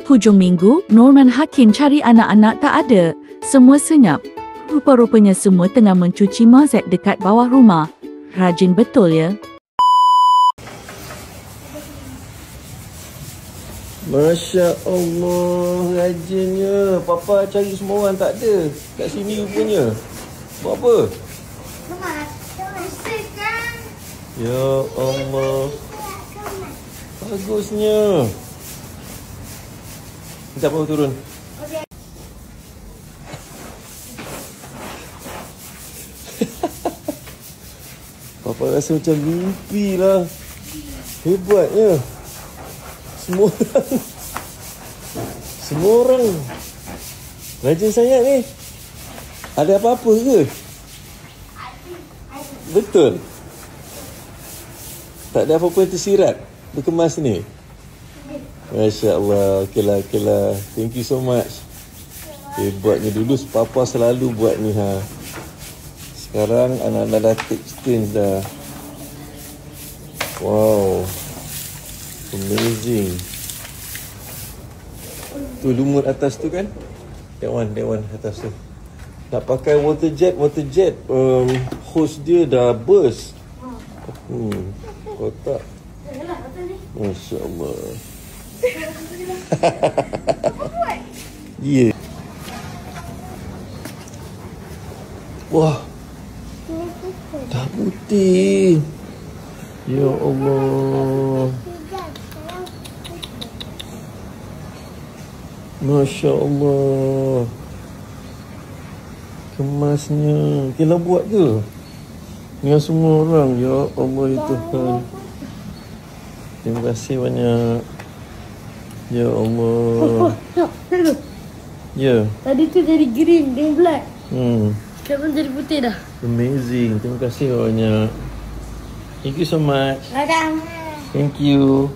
Hujung minggu, Norman Hakim cari anak-anak tak ada. Semua senyap. Rupa-rupanya semua tengah mencuci mazak dekat bawah rumah. Rajin betul ya. Masya Allah, rajinnya. Papa cari semua orang tak ada. Kat sini rupanya. Buat apa? Kemaskan. Ya Allah. Bagusnya. Sekejap baru turun. Okey. Papa rasa macam mimpi lah. Hebatnya. Semua orang rajin sangat ni. Ada apa-apa ke? Betul. Tak ada apa-apa yang tersirat berkemas ni. Masya Allah. Okeylah. Thank you so much. Hebatnya. Dulu Papa selalu buat ni ha. Sekarang anak-anak dah take turns dah. Wow. Amazing. Tu lumut atas tu kan? That one atas tu. Nak pakai water jet, hose dia dah burst. Kotak. Masya Allah. Yeah. Wah. Dah putih. Ya Allah. Masya Allah. Kemasnya. Kita buat ke? Dengan semua orang. Ya Allah ya Tuhan. Terima kasih banyak. Ya Allah. Ya. Tadi tu jadi green, then black. Sekarang jadi putih dah. Amazing. Terima kasih banyak. Thank you so much. Madam. Thank you.